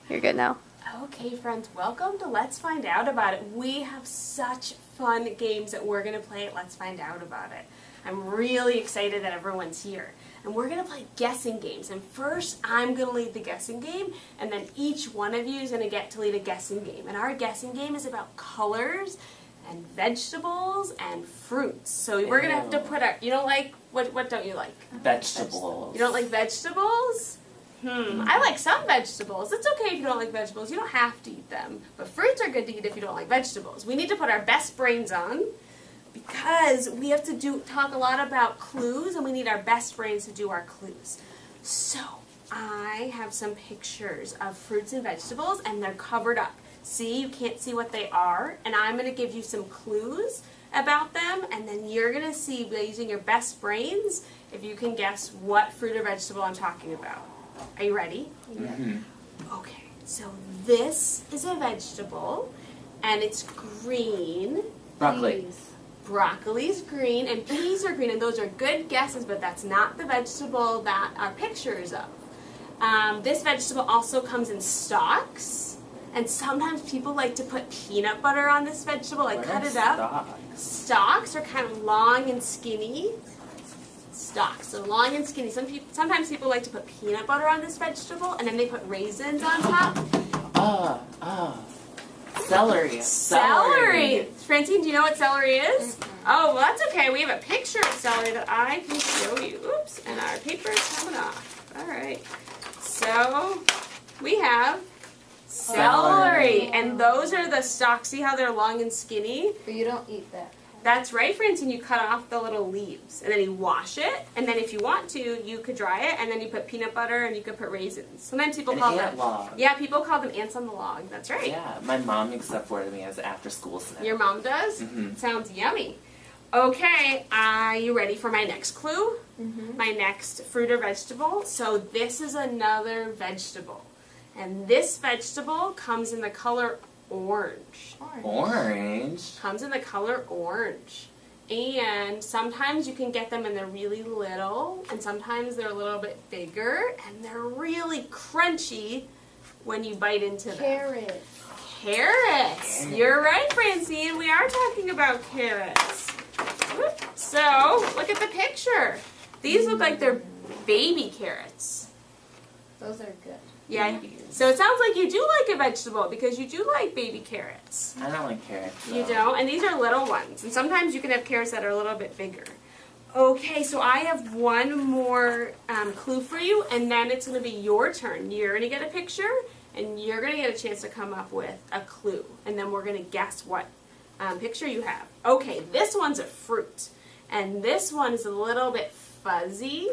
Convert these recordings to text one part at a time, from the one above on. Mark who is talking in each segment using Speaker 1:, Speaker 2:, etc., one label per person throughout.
Speaker 1: You're good now.
Speaker 2: Okay, friends, welcome to Let's Find Out About It. We have such fun games that we're going to play at Let's Find Out About It. I'm really excited that everyone's here. And we're going to play guessing games. And first, I'm going to lead the guessing game, and then each one of you is going to get to lead a guessing game. And our guessing game is about colors and vegetables and fruits. So we're going to have to put our... You don't like... What don't you like?
Speaker 3: Vegetables.
Speaker 2: You don't like vegetables? I like some vegetables. It's okay if you don't like vegetables. You don't have to eat them. But fruits are good to eat if you don't like vegetables. We need to put our best brains on because we have to talk a lot about clues, and we need our best brains to do our clues. So I have some pictures of fruits and vegetables, and they're covered up. See, you can't see what they are, and I'm going to give you some clues about them, and then you're going to see, by using your best brains, if you can guess what fruit or vegetable I'm talking about. Are you ready?
Speaker 3: Mm-hmm.
Speaker 2: Okay, so this is a vegetable, and it's green.
Speaker 3: Broccoli.
Speaker 2: Broccoli's green, and peas are green, and those are good guesses, but that's not the vegetable that our picture is of. This vegetable also comes in stalks, and sometimes people like to put peanut butter on this vegetable, like cut it up. Stalks are kind of long and skinny. Stalks, so long and skinny. Sometimes people like to put peanut butter on this vegetable, and then they put raisins on top.
Speaker 3: Celery.
Speaker 2: Celery. Francine, do you know what celery is? Oh, well, that's okay. We have a picture of celery that I can show you. Oops, and our paper is coming off. All right. So we have celery, and those are the stalks. See how they're long and skinny?
Speaker 1: But you don't eat that.
Speaker 2: That's right, Francine. You cut off the little leaves, and then you wash it, and then if you want to, you could dry it, and then you put peanut butter, and you could put raisins. Sometimes people call them
Speaker 3: log.
Speaker 2: Yeah, people call them ants on the log. That's right.
Speaker 3: Yeah, my mom makes that for me as after-school snack.
Speaker 2: Your mom does?
Speaker 3: Mm-hmm.
Speaker 2: Sounds yummy. Okay, are you ready for my next clue?
Speaker 1: Mm-hmm.
Speaker 2: My next fruit or vegetable? So this is another vegetable, and this vegetable comes in the color orange.
Speaker 3: Orange?
Speaker 2: Comes in the color orange. And sometimes you can get them and they're really little, and sometimes they're a little bit bigger, and they're really crunchy when you bite into them. Carrots. You're right, Francine. We are talking about carrots. So, look at the picture. These look like they're baby carrots.
Speaker 1: Those are good.
Speaker 2: Yeah. So it sounds like you do like a vegetable because you do like baby carrots.
Speaker 3: I don't like carrots.
Speaker 2: You don't? And these are little ones. And sometimes you can have carrots that are a little bit bigger. Okay, so I have one more clue for you, and then it's going to be your turn. You're going to get a picture, and you're going to get a chance to come up with a clue. And then we're going to guess what picture you have. Okay, this one's a fruit. And this one is a little bit fuzzy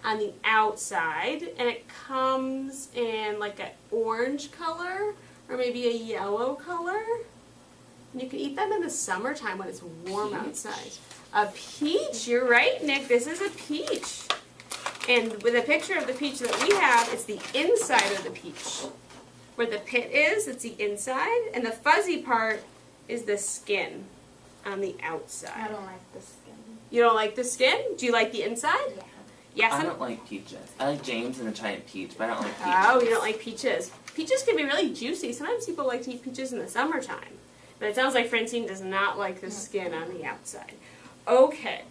Speaker 2: on the outside, and it comes in like an orange color or maybe a yellow color. And you can eat them in the summertime when it's warm outside. A peach, you're right, Nick. This is a peach. And with a picture of the peach that we have, it's the inside of the peach. Where the pit is, it's the inside, and the fuzzy part is the skin on the outside.
Speaker 1: I don't like the skin.
Speaker 2: You don't like the skin? Do you like the inside?
Speaker 1: Yeah.
Speaker 2: Yes.
Speaker 3: I don't like peaches. I like James and the giant peach, but I don't like peaches.
Speaker 2: Oh, you don't like peaches. Peaches can be really juicy. Sometimes people like to eat peaches in the summertime. But it sounds like Francine does not like the skin on the outside. Okay.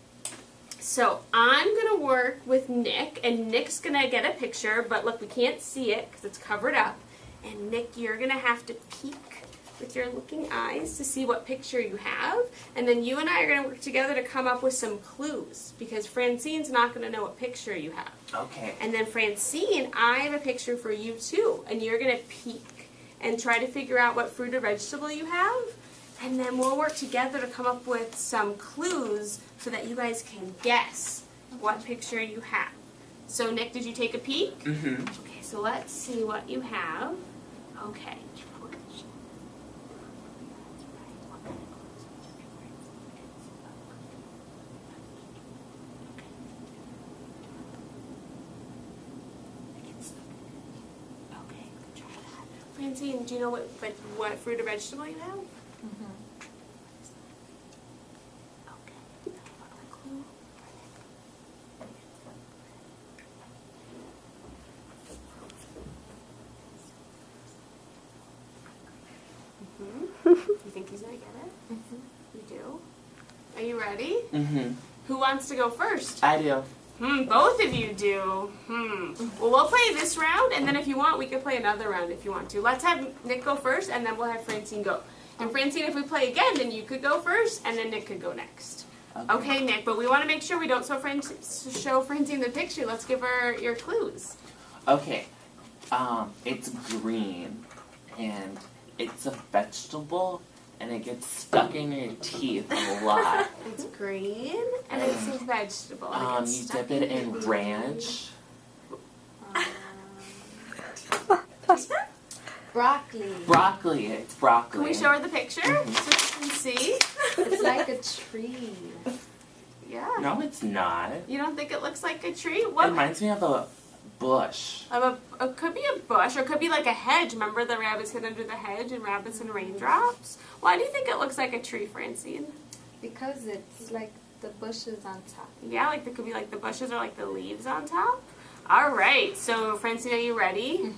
Speaker 2: So I'm going to work with Nick, and Nick's going to get a picture, but look, we can't see it because it's covered up. And Nick, you're going to have to peek with your looking eyes to see what picture you have, and then you and I are going to work together to come up with some clues, because Francine's not going to know what picture you have.
Speaker 3: Okay.
Speaker 2: And then Francine, I have a picture for you too, and you're going to peek and try to figure out what fruit or vegetable you have, and then we'll work together to come up with some clues so that you guys can guess what picture you have. So Nick, did you take a peek?
Speaker 3: Mm-hmm.
Speaker 2: Okay, so let's see what you have. Okay. Francine, do you know what fruit or vegetable you have?
Speaker 1: Mm-hmm.
Speaker 2: Okay. Clue. You think he's gonna get it? You do? Are you ready? Who wants to go first?
Speaker 3: I do.
Speaker 2: Both of you do. Well, we'll play this round, and then if you want, we could play another round if you want to. Let's have Nick go first, and then we'll have Francine go. And Francine, if we play again, then you could go first, and then Nick could go next. Okay, Nick, but we want to make sure we don't show Francine the picture. Let's give her your clues.
Speaker 3: Okay. It's green, and it's a vegetable, and it gets stuck in your teeth a lot.
Speaker 2: It's green, and it's a vegetable. And
Speaker 3: You dip it in ranch.
Speaker 1: Broccoli.
Speaker 3: Broccoli. It's broccoli.
Speaker 2: Can we show her the picture so she can see?
Speaker 1: It's like a tree.
Speaker 2: Yeah.
Speaker 3: No, it's not.
Speaker 2: You don't think it looks like a tree?
Speaker 3: It
Speaker 2: What?
Speaker 3: reminds me of a bush.
Speaker 2: It could be a bush, or it could be like a hedge. Remember the rabbits hid under the hedge and rabbits and raindrops? Why do you think it looks like a tree, Francine?
Speaker 1: Because it's like the bushes on top.
Speaker 2: Yeah, like there could be like the bushes or like the leaves on top. All right, so Francine, are you ready?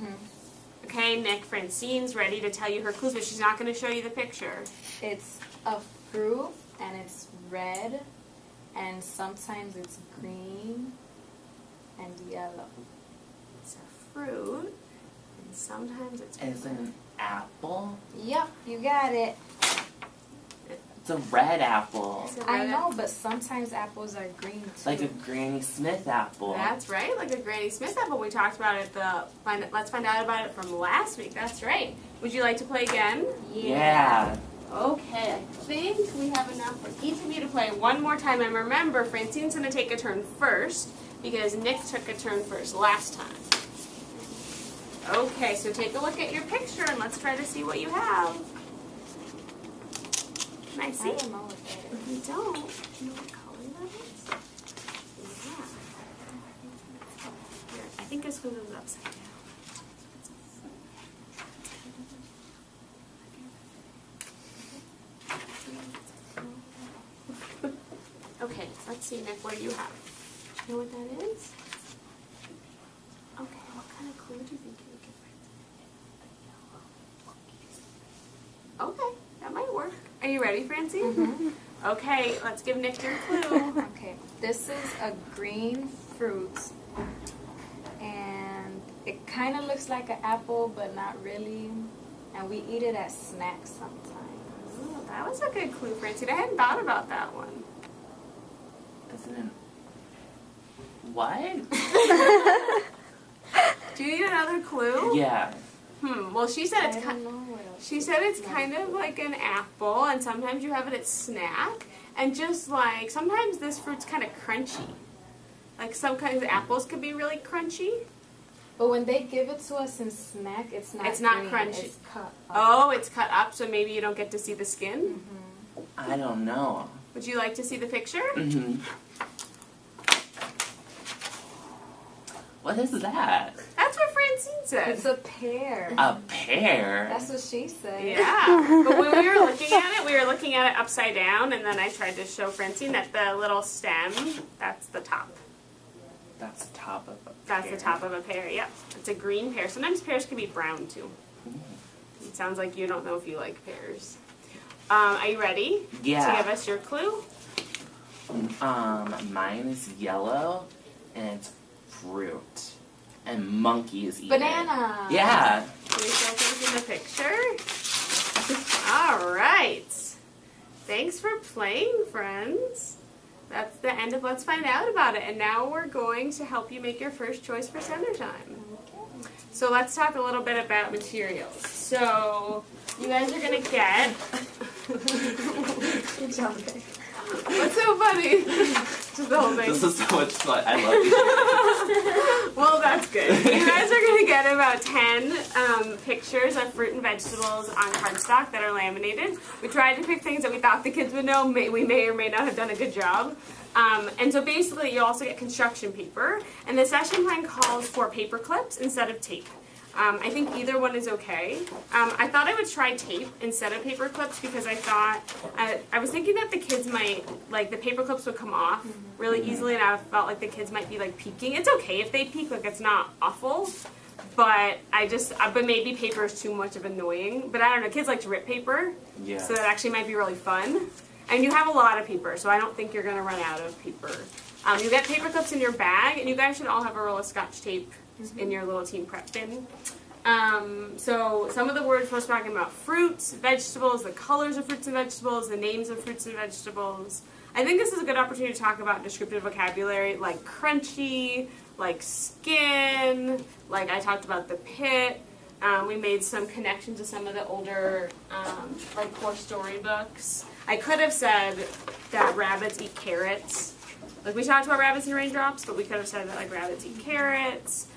Speaker 2: Okay, Nick, Francine's ready to tell you her clues, but she's not going to show you the picture.
Speaker 1: It's a fruit, and it's red, and sometimes it's green and yellow.
Speaker 2: It's a fruit, and sometimes it's
Speaker 3: It's an apple.
Speaker 1: Yep, you got it.
Speaker 3: It's a red apple.
Speaker 2: It's a
Speaker 1: I
Speaker 2: red
Speaker 1: know, but sometimes apples are green too.
Speaker 3: Like a Granny Smith apple.
Speaker 2: That's right, like a Granny Smith apple. We talked about it. Let's find out about it from last week. That's right. Would you like to play again?
Speaker 3: Yeah.
Speaker 2: Okay, I think we have enough for each of you to play one more time. And remember, Francine's going to take a turn first because Nick took a turn first last time. Okay, so take a look at your picture and let's try to see what you have. Can I see?
Speaker 1: I don't know what that is.
Speaker 2: You don't? Do you know what color that is? Yeah. Here, I think this one is upside down. Okay, let's see, Nick, what do you have? Do you know what that is? Okay, what kind of clue do you think you would give? Okay, that might work. Are you ready, Francine? Okay, let's give Nick your clue.
Speaker 1: Okay, this is a green fruit, and it kind of looks like an apple, but not really. And we eat it as snacks sometimes.
Speaker 2: Oh, that was a good clue, Francine. I hadn't thought about that one.
Speaker 3: Isn't it? What?
Speaker 2: Do you need another clue?
Speaker 3: Yeah.
Speaker 2: Well, she said
Speaker 1: I
Speaker 2: it's
Speaker 1: don't
Speaker 2: kind.
Speaker 1: know what else.
Speaker 2: She said it's kind of like an apple, and sometimes you have it as snack, and just like sometimes this fruit's kind of crunchy. Like some kinds of apples could be really crunchy.
Speaker 1: But when they give it to us in snack, it's not.
Speaker 2: It's not
Speaker 1: green,
Speaker 2: crunchy.
Speaker 1: It's cut up.
Speaker 2: Oh, it's cut up, so maybe you don't get to see the skin.
Speaker 3: I don't know.
Speaker 2: Would you like to see the picture?
Speaker 3: What is that?
Speaker 2: That's what Francine said.
Speaker 1: It's a pear.
Speaker 3: A pear?
Speaker 1: That's what she said.
Speaker 2: Yeah, but when we were looking at it upside down, and then I tried to show Francine that the little stem, that's the top.
Speaker 3: That's the top of a pear.
Speaker 2: That's the top of a pear, yep. It's a green pear. Sometimes pears can be brown, too. It sounds like you don't know if you like pears. Are you ready
Speaker 3: Yeah.
Speaker 2: to give us your clue?
Speaker 3: Mine is yellow, and it's fruit. And monkeys eat
Speaker 1: Banana.
Speaker 3: it. Yeah.
Speaker 2: Can we show Francine the picture? All right. Thanks for playing, friends. That's the end of Let's Find Out About It. And now we're going to help you make your first choice for center time. So let's talk a little bit about materials. So you guys are going to get...
Speaker 1: Good job.
Speaker 2: What's so funny? Just the whole thing.
Speaker 3: This is so much fun. I love you.
Speaker 2: Well, that's good. You guys are going to get about 10 pictures of fruit and vegetables on cardstock that are laminated. We tried to pick things that we thought the kids would know. We may or may not have done a good job. And so basically, you also get construction paper. And the session plan calls for paper clips instead of tape. I think either one is okay. I thought I would try tape instead of paper clips because I thought, I was thinking that the kids might, like the paper clips would come off really easily, and I felt like the kids might be like peeking. It's okay if they peek, like it's not awful. But but maybe paper is too much of annoying. But I don't know, kids like to rip paper.
Speaker 3: Yeah.
Speaker 2: So that actually might be really fun. And you have a lot of paper, so I don't think you're going to run out of paper. You get paper clips in your bag, and you guys should all have a roll of Scotch tape in your little team prep bin. So some of the words we're talking about: fruits, vegetables, the colors of fruits and vegetables, the names of fruits and vegetables. I think this is a good opportunity to talk about descriptive vocabulary like crunchy, like skin, like I talked about the pit. We made some connections to some of the older like core storybooks. I could have said that rabbits eat carrots. Like we talked about rabbits and raindrops, but we could have said that like rabbits eat carrots.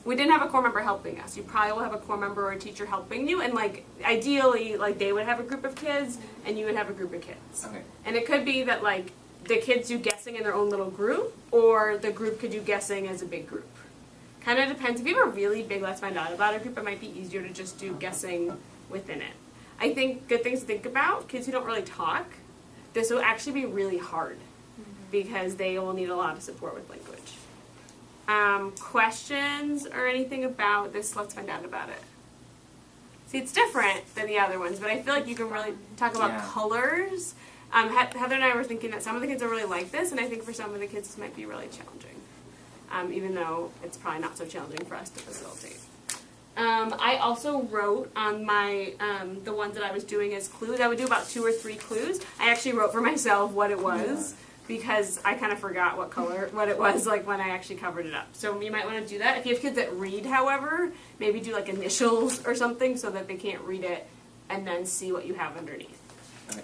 Speaker 2: We didn't have a core member helping us. You probably will have a core member or a teacher helping you, and like ideally, like they would have a group of kids and you would have a group of kids.
Speaker 3: Okay.
Speaker 2: And it could be that like the kids do guessing in their own little group, or the group could do guessing as a big group. Kind of depends. If you have a really big Let's Find Out About It group, it might be easier to just do guessing within it. I think good things to think about, kids who don't really talk, this will actually be really hard because they will need a lot of support with language. Questions or anything about this Let's Find Out About It? See, it's different than the other ones, but I feel like you can really talk about colors. Heather and I were thinking that some of the kids will really like this, and I think for some of the kids this might be really challenging, even though it's probably not so challenging for us to facilitate. I also wrote on my, the ones that I was doing as clues. I would do about 2 or 3 clues. I actually wrote for myself what it was because I kind of forgot what it was like when I actually covered it up. So you might want to do that. If you have kids that read, however, maybe do like initials or something so that they can't read it and then see what you have underneath.
Speaker 3: Okay.